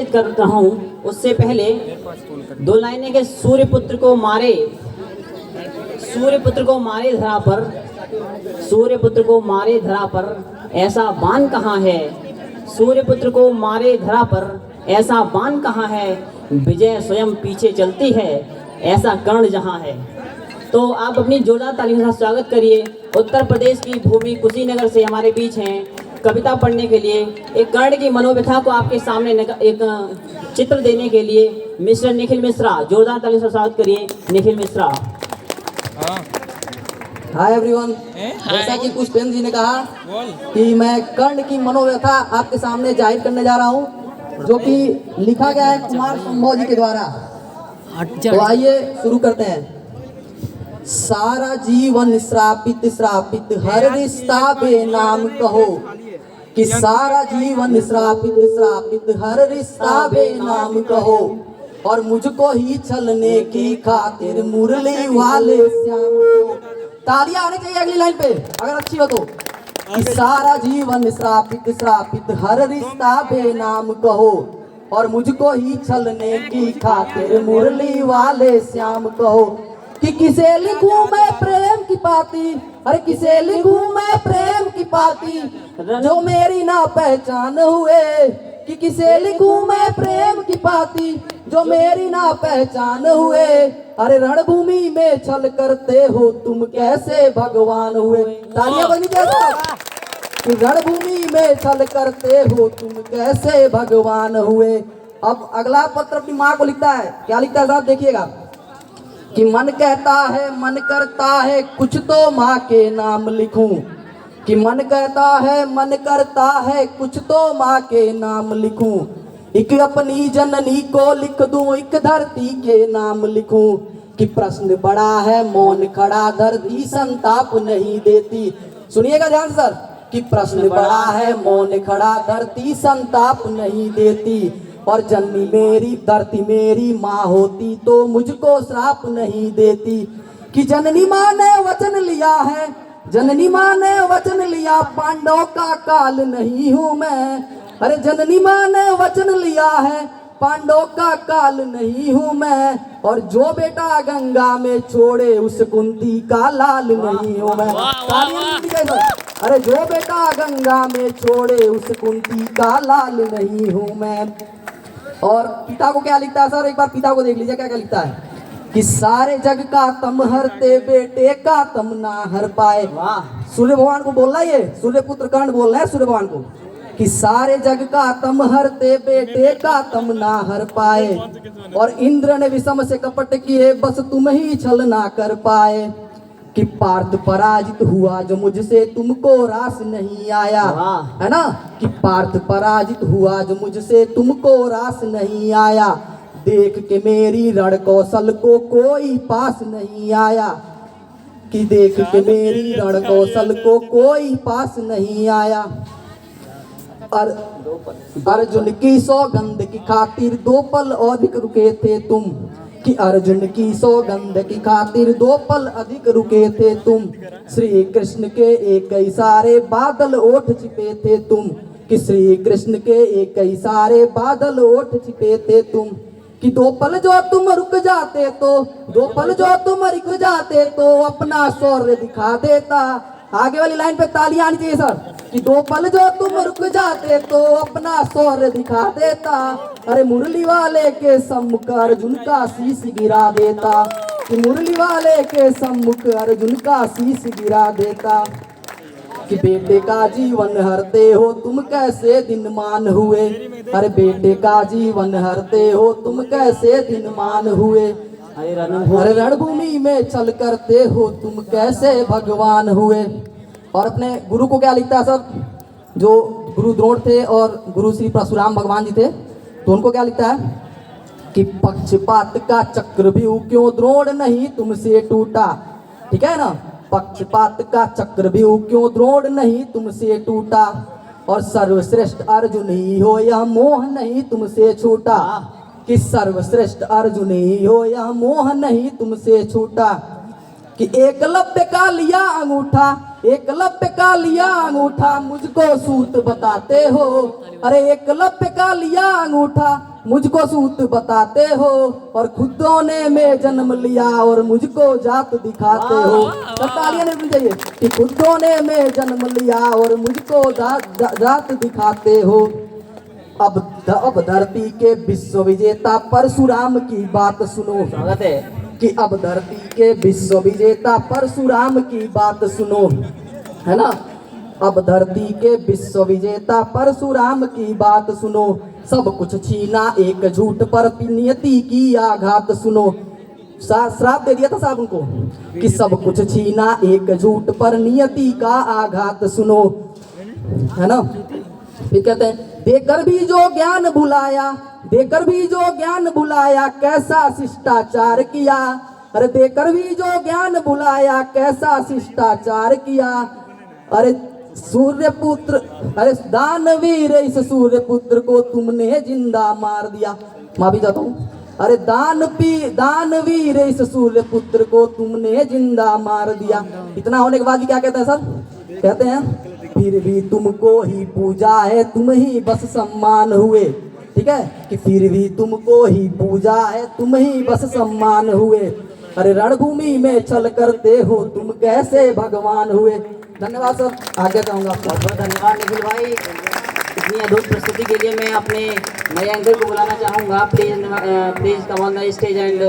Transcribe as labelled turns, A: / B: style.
A: कर रहा हूँ उससे पहले दो लाइनें के सूर्यपुत्र को मारे धरा पर, सूर्यपुत्र को मारे धरा पर ऐसा बाण कहाँ है, सूर्यपुत्र को मारे धरा पर ऐसा बाण कहाँ है, विजय स्वयं पीछे चलती है ऐसा कर्ण जहाँ है। तो आप अपनी जोरदार तालियों से स्वागत करिए। उत्तर प्रदेश की भूमि कुशीनगर से हमारे बीच हैं कविता पढ़ने के लिए, एक कर्ण की मनोव्यथा को आपके सामने एक चित्र देने के लिए मिस्टर निखिल मिश्रा। जोरदार तालियों से स्वागत करिए निखिल मिश्रा।
B: हाय एवरीवन, जैसा कि पुष्पेंद्र जी ने कहा कि मैं कर्ण की मनोव्यथा आपके सामने जाहिर करने जा रहा हूं, जो कि लिखा गया है कुमार संभव जी के द्वारा। तो आइए शुरू करते हैं। सारा जीवन श्रापित श्रापित हर रिश्ता बेनाम कहो, कि सारा जीवन श्रापित श्रापित हर रिश्ता बेनाम कहो, और मुझको ही छलने की खातिर मुरली वाले श्याम को। तालियां आनी चाहिए अगली लाइन पे अगर अच्छी हो तो। कि सारा जीवन श्रापित श्रापित हर रिश्ता बेनाम कहो, और मुझको ही छलने की खातिर मुरली वाले श्याम कहो। कि किसे लिखूं मैं प्रेम की पाती, अरे किसे लिखूं मैं प्रेम की पाती, जो मेरी ना पहचान हुए। कि किसे लिखूं मैं प्रेम की पाती, जो मेरी ना पहचान हुए। अरे रणभूमि में छल करते हो तुम कैसे भगवान हुए। तालियां बनी कैसा। कि रणभूमि में छल करते हो तुम कैसे भगवान हुए। अब अगला पत्र अपनी माँ को लिखता है। क्या लिखता है साहब, देखिएगा। कि मन कहता है मन करता है कुछ तो माँ के नाम लिखूं। कि मन कहता है मन करता है कुछ तो माँ के नाम लिखूं। एक अपनी जननी को लिख दूं, एक धरती के नाम लिखूं। कि प्रश्न बड़ा है मौन खड़ा धरती संताप नहीं देती। सुनिएगा ध्यान सर। कि प्रश्न बड़ा है मौन खड़ा धरती संताप नहीं देती, और जननी मेरी धरती मेरी माँ होती तो मुझको श्राप नहीं देती। कि जननी माँ ने वचन लिया है, जननी माँ ने वचन लिया, पांडव का काल नहीं हूँ मैं। अरे जननी माँ ने वचन लिया है, पांडव का काल नहीं हूँ मैं। और जो बेटा गंगा में छोड़े उस कुंती का लाल नहीं हूँ मैं। अरे जो बेटा गंगा में छोड़े उस कुंती का लाल नहीं हूँ मैं। और पिता को क्या लिखता है सर, एक बार पिता को देख लीजिए क्या क्या लिखता है। कि सारे जग का तम हरते बेटे का तम ना हर पाए। वाह, सूर्य भगवान को बोल रहा है ये, सूर्य पुत्र कर्ण बोल रहा है सूर्य भगवान को। कि सारे जग का तम हरते बेटे का तम ना हर पाए, और इंद्र ने विषम से कपट किए बस तुम ही छल ना कर पाए। कि पार्थ पराजित हुआ जो मुझसे तुमको रास नहीं आया, है ना। कि पार्थ पराजित हुआ जो मुझसे तुमको रास नहीं आया, देख के मेरी रण कौशल को कोई पास नहीं आया। कि देख के मेरी रण कौशल को कोई पास नहीं आया। अर्जुन की सौगंध की खातिर 2 पल अधिक रुके थे तुम। कि अर्जुन की सौगंध की खातिर 2 पल अधिक रुके थे तुम। श्री कृष्ण के एक इशारे बादल ओठ छिपे थे तुम। कि श्री कृष्ण के एक इशारे बादल ओठ छिपे थे तुम। कि 2 पल जो तुम रुक जाते तो, 2 पल जो तुम रुक जाते तो अपना शौर्य दिखा देता। आगे वाली लाइन पे तालियां आनी चाहिए सर। कि 2 पल जो तुम रुक जाते तो अपना शौर्य दिखा देता। अरे मुरली वाले के सम्मुख अर्जुन का शीश गिरा देता। कि मुरली वाले के सम्मुख अर्जुन का शीश गिरा देता। कि बेटे का जीवन हरते हो तुम कैसे दिन मान हुए। अरे बेटे का जीवन हरते हो तुम कैसे दिन मान हुए। अरे रणभूमि में छल करते हो तुम कैसे भगवान हुए। और अपने गुरु को क्या लिखता है सर, जो गुरु द्रोण थे और गुरु श्री परशुराम भगवान जी थे, तो उनको क्या लिखता है। कि पक्षपात का चक्रव्यूह क्यों द्रोण नहीं तुमसे टूटा। ठीक है ना। पक्षपात का चक्रव्यूह क्यों द्रोण नहीं तुमसे टूटा, और सर्वश्रेष्ठ अर्जुन ही हो यह मोह नहीं तुमसे छूटा। कि सर्वश्रेष्ठ अर्जुन ही हो यह मोह नहीं तुमसे छूटा। कि एकलव्य का लिया अंगूठा, एकलव्य का लिया अंगूठा मुझको सूत बताते हो। अरे एकलव्य का लिया अंगूठा मुझको सूत बताते हो, और खुदों में जन्म लिया और मुझको जात दिखाते हो। तालियां नहीं चाहिए कि खुदों में जन्म लिया और मुझको जात दिखाते हो। अब धरती के विश्व विजेता परशुराम की बात सुनो।
A: स्वागत है।
B: कि अब धरती के विश्व विजेता परशुराम की बात सुनो, है ना। अब धरती के विश्व विजेता परशुराम की बात सुनो। सब कुछ छीना एक झूठ पर नियति की आघात सुनो। श्राप दे दिया था साहब उनको कि सब कुछ छीना एक झूठ पर नियति का आघात सुनो, है ना। फिर कहते हैं देकर भी जो ज्ञान भुलाया, देकर भी जो ज्ञान भुलाया कैसा शिष्टाचार किया। अरे देकर भी जो ज्ञान भुलाया कैसा शिष्टाचार किया। अरे सूर्यपुत्र, अरे दानवीर इस सूर्यपुत्र को तुमने जिंदा मार दिया। माफी चाहता हूँ। अरे दानवीर इस सूर्यपुत्र को तुमने जिंदा मार दिया। इतना होने के बाद भी क्या कहते हैं सर? कहते हैं फिर भी तुमको ही पूजा है, तुम ही बस सम्मान हुए। ठीक है कि फिर भी तुमको ही पूजा है, तुम ही बस सम्मान हुए। अरे रणभूमि में छल करते हो तुम कैसे भगवान हुए। धन्यवाद सर, आगे जाऊंगा आपको।
A: बहुत बहुत धन्यवाद निखिल भाई, इतनी अद्भुत प्रस्तुति के लिए। मैं अपने नए एंकर को बुलाना चाहूँगा। Please come on the stage and